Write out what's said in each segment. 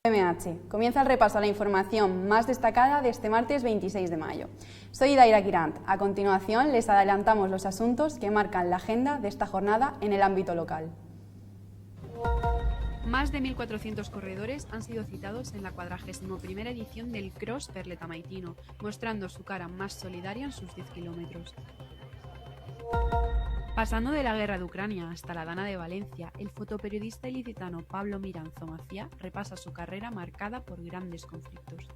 MH. Comienza el repaso a la información más destacada de este martes 26 de mayo. Soy Daira Quirant. A continuación les adelantamos los asuntos que marcan la agenda de esta jornada en el ámbito local. Más de 1.400 corredores han sido citados en la 41ª edición del Cross Perleta-Maitino, mostrando su cara más solidaria en sus 10 kilómetros. Pasando de la guerra de Ucrania hasta la Dana de Valencia, el fotoperiodista ilicitano Pablo Miranzo Macía repasa su carrera marcada por grandes conflictos.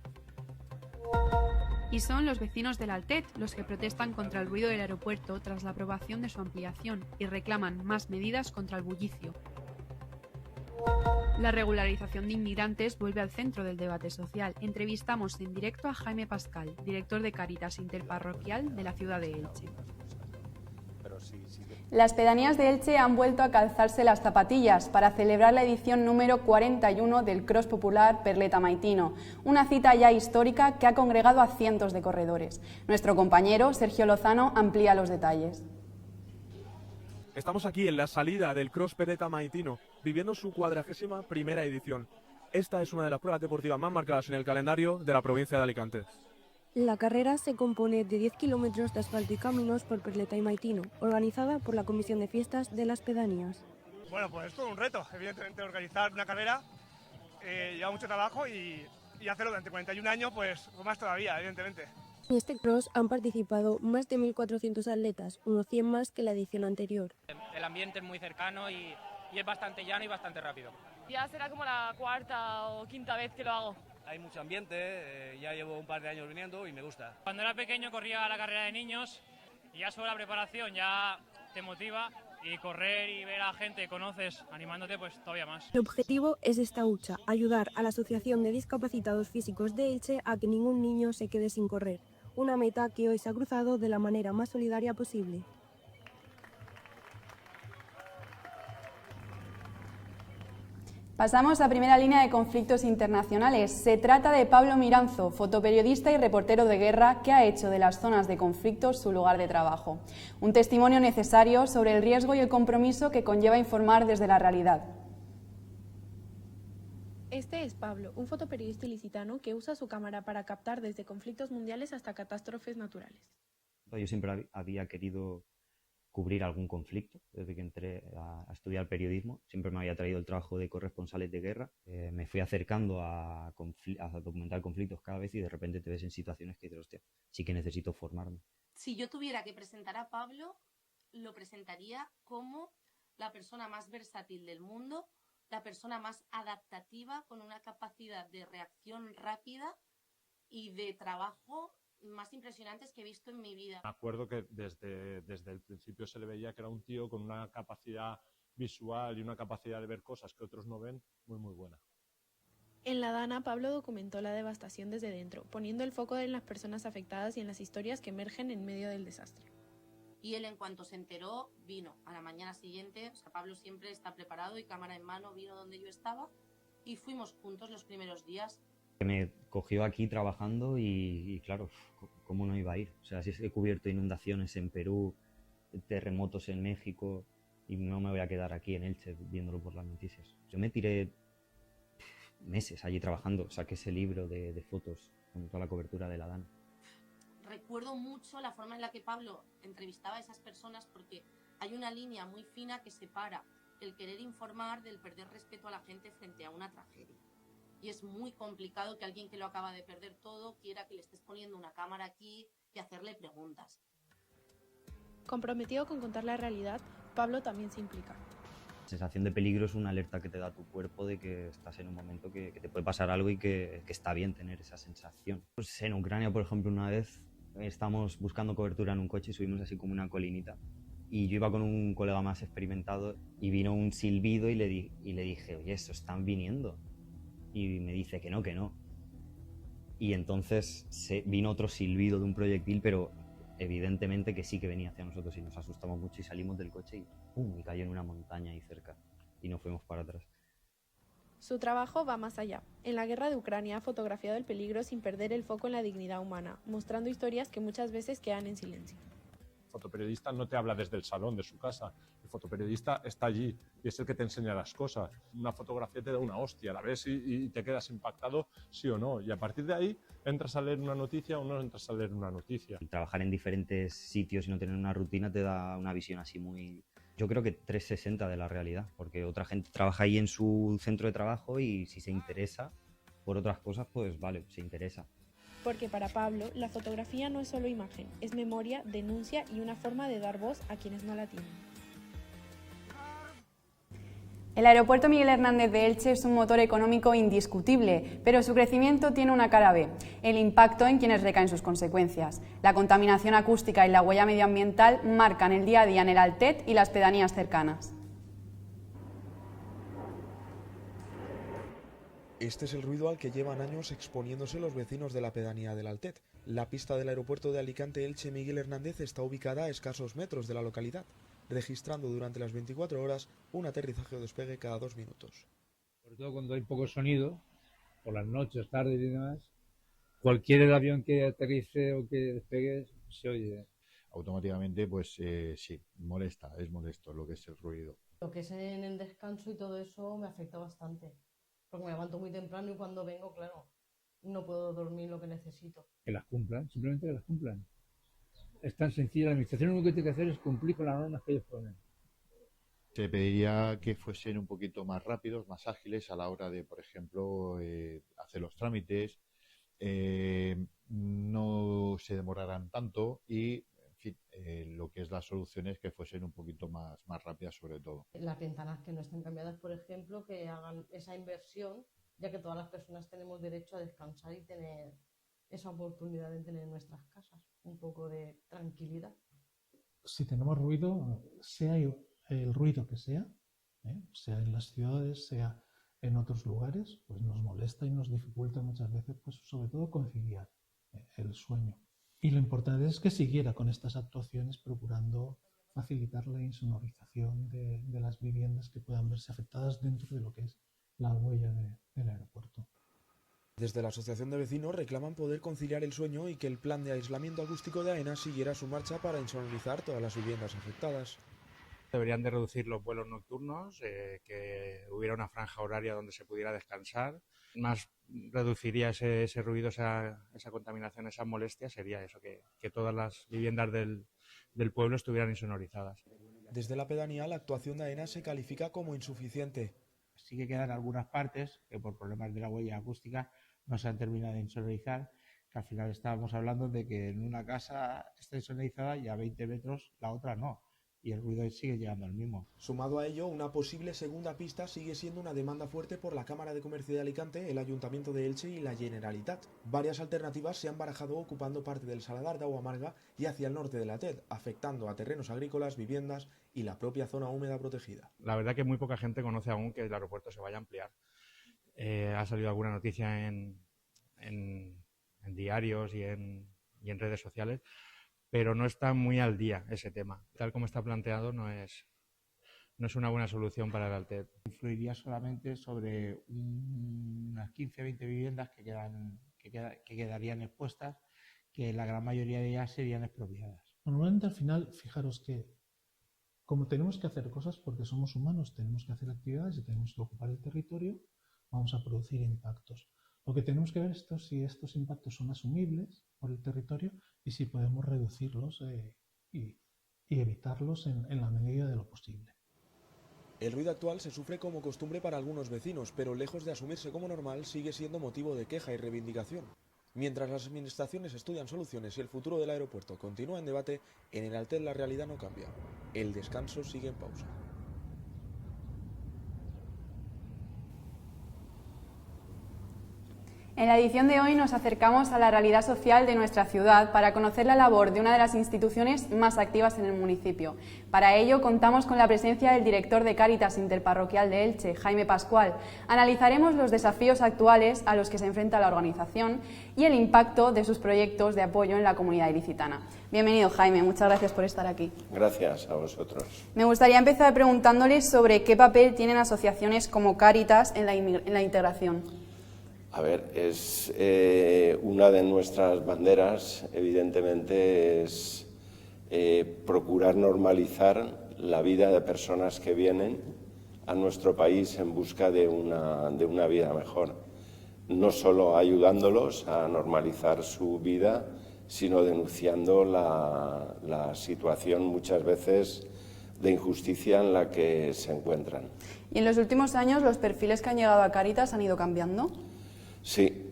Y son los vecinos del Altet los que protestan contra el ruido del aeropuerto tras la aprobación de su ampliación y reclaman más medidas contra el bullicio. La regularización de inmigrantes vuelve al centro del debate social. Entrevistamos en directo a Jaime Pascal, director de Cáritas Interparroquial de la ciudad de Elche. Las pedanías de Elche han vuelto a calzarse las zapatillas para celebrar la edición número 41 del Cross Popular Perleta-Maitino, una cita ya histórica que ha congregado a cientos de corredores. Nuestro compañero Sergio Lozano amplía los detalles. Estamos aquí en la salida del Cross Perleta-Maitino, viviendo su 41ª edición. Esta es una de las pruebas deportivas más marcadas en el calendario de la provincia de Alicante. La carrera se compone de 10 kilómetros de asfalto y caminos por Perleta y Maitino, organizada por la Comisión de Fiestas de las Pedanías. Bueno, pues es todo un reto, evidentemente, organizar una carrera lleva mucho trabajo y hacerlo durante 41 años, pues más todavía, evidentemente. En este cross han participado más de 1.400 atletas, unos 100 más que la edición anterior. El ambiente es muy cercano y es bastante llano y bastante rápido. Ya será como la cuarta o quinta vez que lo hago. Hay mucho ambiente, ya llevo un par de años viniendo y me gusta. Cuando era pequeño corría la carrera de niños y ya sobre la preparación ya te motiva, y correr y ver a gente que conoces animándote pues todavía más. El objetivo es esta hucha, ayudar a la Asociación de Discapacitados Físicos de Elche a que ningún niño se quede sin correr, una meta que hoy se ha cruzado de la manera más solidaria posible. Pasamos a primera línea de conflictos internacionales. Se trata de Pablo Miranzo, fotoperiodista y reportero de guerra que ha hecho de las zonas de conflicto su lugar de trabajo. Un testimonio necesario sobre el riesgo y el compromiso que conlleva informar desde la realidad. Este es Pablo, un fotoperiodista ilicitano que usa su cámara para captar desde conflictos mundiales hasta catástrofes naturales. Yo siempre había querido cubrir algún conflicto. Desde que entré a estudiar periodismo siempre me había traído el trabajo de corresponsales de guerra. Me fui acercando a documentar conflictos cada vez y de repente te ves en situaciones que dices, hostia, sí que necesito formarme. Si yo tuviera que presentar a Pablo, lo presentaría como la persona más versátil del mundo, la persona más adaptativa, con una capacidad de reacción rápida y de trabajo más impresionantes que he visto en mi vida. Me acuerdo que desde el principio se le veía que era un tío con una capacidad visual y una capacidad de ver cosas que otros no ven muy buena. En la Dana, Pablo documentó la devastación desde dentro, poniendo el foco en las personas afectadas y en las historias que emergen en medio del desastre. Y él, en cuanto se enteró, vino a la mañana siguiente. O sea, Pablo siempre está preparado y cámara en mano, vino donde yo estaba y fuimos juntos los primeros días. Me cogió aquí trabajando y claro, ¿cómo no iba a ir? O sea, si he cubierto inundaciones en Perú, terremotos en México y no me voy a quedar aquí en Elche viéndolo por las noticias. Yo me tiré meses allí trabajando, saqué ese libro de fotos con toda la cobertura de la Dana. Recuerdo mucho la forma en la que Pablo entrevistaba a esas personas porque hay una línea muy fina que separa el querer informar del perder respeto a la gente frente a una tragedia. Y es muy complicado que alguien que lo acaba de perder todo quiera que le estés poniendo una cámara aquí y hacerle preguntas. Comprometido con contar la realidad, Pablo también se implica. La sensación de peligro es una alerta que te da tu cuerpo de que estás en un momento que te puede pasar algo y que está bien tener esa sensación. Pues en Ucrania, por ejemplo, una vez estábamos buscando cobertura en un coche y subimos así como una colinita. Y yo iba con un colega más experimentado y vino un silbido y le dije, oye, eso están viniendo. Y me dice que no. Y entonces vino otro silbido de un proyectil, pero evidentemente que sí que venía hacia nosotros y nos asustamos mucho y salimos del coche y ¡pum! Y cayó en una montaña ahí cerca y nos fuimos para atrás. Su trabajo va más allá. En la guerra de Ucrania ha fotografiado el peligro sin perder el foco en la dignidad humana, mostrando historias que muchas veces quedan en silencio. fotoperiodista no te habla desde el salón de su casa, el fotoperiodista está allí y es el que te enseña las cosas. Una fotografía te da una hostia, la ves y te quedas impactado, sí o no, y a partir de ahí entras a leer una noticia o no entras a leer una noticia. Trabajar en diferentes sitios y no tener una rutina te da una visión así muy... Yo creo que 360 de la realidad, porque otra gente trabaja ahí en su centro de trabajo y si se interesa por otras cosas, pues vale, se interesa. Porque para Pablo, la fotografía no es solo imagen, es memoria, denuncia y una forma de dar voz a quienes no la tienen. El aeropuerto Miguel Hernández de Elche es un motor económico indiscutible, pero su crecimiento tiene una cara B, el impacto en quienes recaen sus consecuencias. La contaminación acústica y la huella medioambiental marcan el día a día en el Altet y las pedanías cercanas. Este es el ruido al que llevan años exponiéndose los vecinos de la pedanía del Altet. La pista del aeropuerto de Alicante Elche Miguel Hernández está ubicada a escasos metros de la localidad, registrando durante las 24 horas un aterrizaje o despegue cada 2 minutos. Sobre todo cuando hay poco sonido, por las noches, tardes y demás, cualquier avión que aterrice o que despegue se oye. Automáticamente, pues sí, molesta, es molesto lo que es el ruido. Lo que es en el descanso y todo eso me afecta bastante, porque me levanto muy temprano y cuando vengo, claro, no puedo dormir lo que necesito. Que las cumplan, simplemente que las cumplan. Es tan sencillo, la administración lo único que tiene que hacer es cumplir con las normas que ellos ponen. Se pediría que fuesen un poquito más rápidos, más ágiles a la hora de, por ejemplo, hacer los trámites, no se demoraran tanto y, en fin, lo que es las soluciones que fuesen un poquito más rápidas sobre todo. Las ventanas que no están cambiadas, por ejemplo, que hagan esa inversión, ya que todas las personas tenemos derecho a descansar y tener esa oportunidad de tener en nuestras casas un poco de tranquilidad. Si tenemos ruido, sea el ruido que sea en las ciudades, sea en otros lugares, pues nos molesta y nos dificulta muchas veces, pues sobre todo conciliar el sueño. Y lo importante es que siguiera con estas actuaciones procurando facilitar la insonorización de las viviendas que puedan verse afectadas dentro de lo que es la huella del aeropuerto. Desde la Asociación de Vecinos reclaman poder conciliar el sueño y que el plan de aislamiento acústico de AENA siguiera su marcha para insonorizar todas las viviendas afectadas. Deberían de reducir los vuelos nocturnos, que hubiera una franja horaria donde se pudiera descansar. Más reduciría ese ruido, esa contaminación, esas molestias, sería eso, que todas las viviendas del pueblo estuvieran insonorizadas. Desde la pedanía la actuación de AENA se califica como insuficiente. Sí que quedan algunas partes que por problemas de la huella acústica no se han terminado de insonorizar, que al final estábamos hablando de que en una casa está insonorizada y a 20 metros la otra no, y el ruido sigue llegando al mismo. Sumado a ello, una posible segunda pista sigue siendo una demanda fuerte por la Cámara de Comercio de Alicante, el Ayuntamiento de Elche y la Generalitat. Varias alternativas se han barajado ocupando parte del Saladar de Agua Amarga y hacia el norte de la TED, afectando a terrenos agrícolas, viviendas y la propia zona húmeda protegida. La verdad que muy poca gente conoce aún que el aeropuerto se vaya a ampliar. Ha salido alguna noticia en diarios y en redes sociales, pero no está muy al día ese tema. Tal como está planteado no es una buena solución para el Altet. Influiría solamente sobre unas 15-20 viviendas que quedarían expuestas, que la gran mayoría de ellas serían expropiadas. Normalmente al final, fijaros que como tenemos que hacer cosas porque somos humanos, tenemos que hacer actividades y tenemos que ocupar el territorio, vamos a producir impactos. Lo que tenemos que ver es si estos impactos son asumibles por el territorio y si podemos reducirlos y evitarlos en la medida de lo posible. El ruido actual se sufre como costumbre para algunos vecinos, pero lejos de asumirse como normal, sigue siendo motivo de queja y reivindicación. Mientras las administraciones estudian soluciones y el futuro del aeropuerto continúa en debate, en el Altet la realidad no cambia. El descanso sigue en pausa. En la edición de hoy nos acercamos a la realidad social de nuestra ciudad para conocer la labor de una de las instituciones más activas en el municipio. Para ello contamos con la presencia del director de Cáritas Interparroquial de Elche, Jaime Pascual. Analizaremos los desafíos actuales a los que se enfrenta la organización y el impacto de sus proyectos de apoyo en la comunidad ilicitana. Bienvenido, Jaime, muchas gracias por estar aquí. Gracias a vosotros. Me gustaría empezar preguntándoles sobre qué papel tienen asociaciones como Cáritas en la integración. A ver, es una de nuestras banderas, evidentemente, es procurar normalizar la vida de personas que vienen a nuestro país en busca de una vida mejor. No solo ayudándolos a normalizar su vida, sino denunciando la situación muchas veces de injusticia en la que se encuentran. ¿Y en los últimos años los perfiles que han llegado a Cáritas han ido cambiando? Sí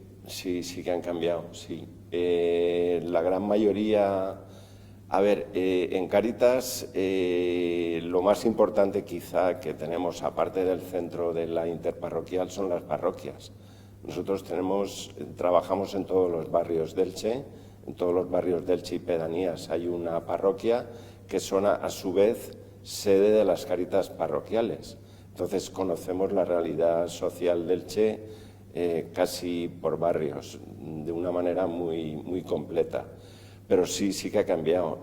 que han cambiado, sí. La gran mayoría... A ver, en Cáritas lo más importante quizá que tenemos, aparte del centro de la interparroquial, son las parroquias. Nosotros trabajamos en todos los barrios de Elche, en todos los barrios de Elche y pedanías hay una parroquia que son a su vez sede de las Cáritas parroquiales. Entonces conocemos la realidad social de Elche casi por barrios, de una manera muy completa. Pero sí que ha cambiado.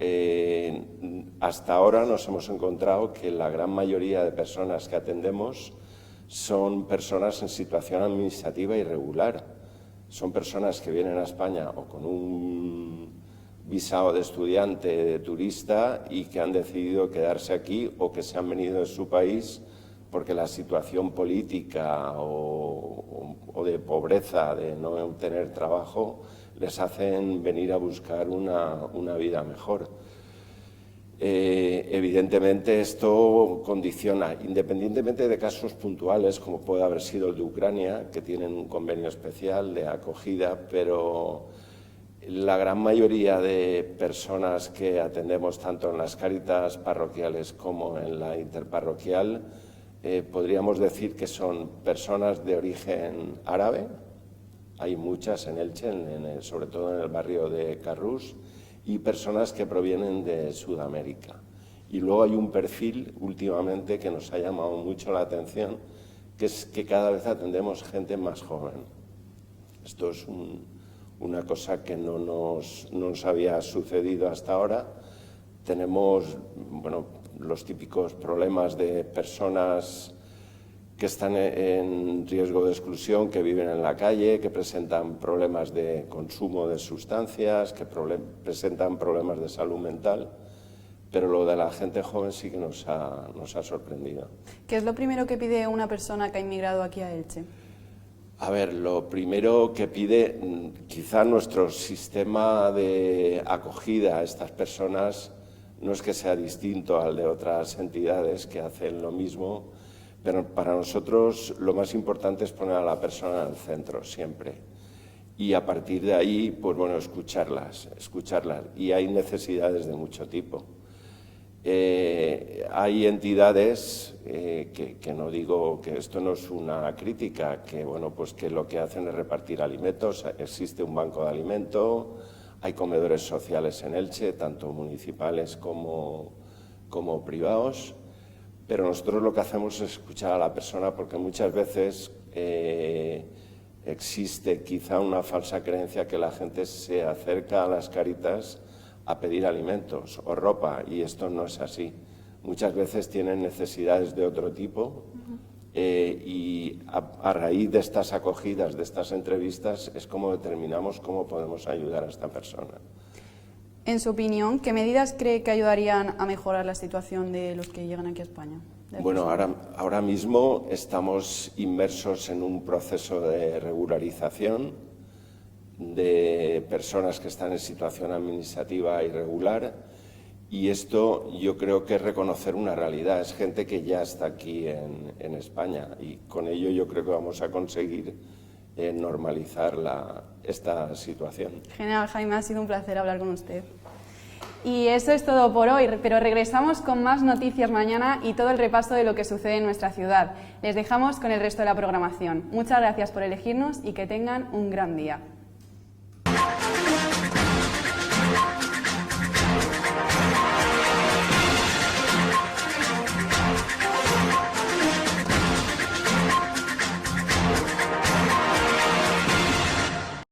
Hasta ahora nos hemos encontrado que la gran mayoría de personas que atendemos son personas en situación administrativa irregular. Son personas que vienen a España o con un visado de estudiante, de turista, y que han decidido quedarse aquí o que se han venido de su país porque la situación política o de pobreza, de no tener trabajo, les hacen venir a buscar una vida mejor. Evidentemente esto condiciona, independientemente de casos puntuales, como puede haber sido el de Ucrania, que tienen un convenio especial de acogida, pero la gran mayoría de personas que atendemos tanto en las Cáritas parroquiales como en la interparroquial, podríamos decir que son personas de origen árabe. Hay muchas en Elche, sobre todo en el barrio de Carrús, y personas que provienen de Sudamérica. Y luego hay un perfil últimamente que nos ha llamado mucho la atención, que es que cada vez atendemos gente más joven. Esto es una cosa que no nos había sucedido hasta ahora. Tenemos los típicos problemas de personas que están en riesgo de exclusión, que viven en la calle, que presentan problemas de consumo de sustancias, que presentan problemas de salud mental, pero lo de la gente joven sí que nos ha sorprendido. ¿Qué es lo primero que pide una persona que ha inmigrado aquí a Elche? A ver, lo primero que pide, quizá nuestro sistema de acogida a estas personas no es que sea distinto al de otras entidades que hacen lo mismo, pero para nosotros lo más importante es poner a la persona en el centro siempre. Y a partir de ahí, pues bueno, escucharlas. Y hay necesidades de mucho tipo. Hay entidades que no digo que esto no es una crítica, que bueno, pues que lo que hacen es repartir alimentos. Existe un banco de alimento, hay comedores sociales en Elche, tanto municipales como privados. Pero nosotros lo que hacemos es escuchar a la persona, porque muchas veces existe quizá una falsa creencia que la gente se acerca a las Cáritas a pedir alimentos o ropa, y esto no es así. Muchas veces tienen necesidades de otro tipo y a raíz de estas acogidas, de estas entrevistas, es como determinamos cómo podemos ayudar a esta persona. En su opinión, ¿qué medidas cree que ayudarían a mejorar la situación de los que llegan aquí a España? Bueno, ahora mismo estamos inmersos en un proceso de regularización de personas que están en situación administrativa irregular, y esto yo creo que es reconocer una realidad. Es gente que ya está aquí en España, y con ello yo creo que vamos a conseguir normalizar esta situación. Genial, Jaime, ha sido un placer hablar con usted. Y eso es todo por hoy, pero regresamos con más noticias mañana y todo el repaso de lo que sucede en nuestra ciudad. Les dejamos con el resto de la programación. Muchas gracias por elegirnos y que tengan un gran día.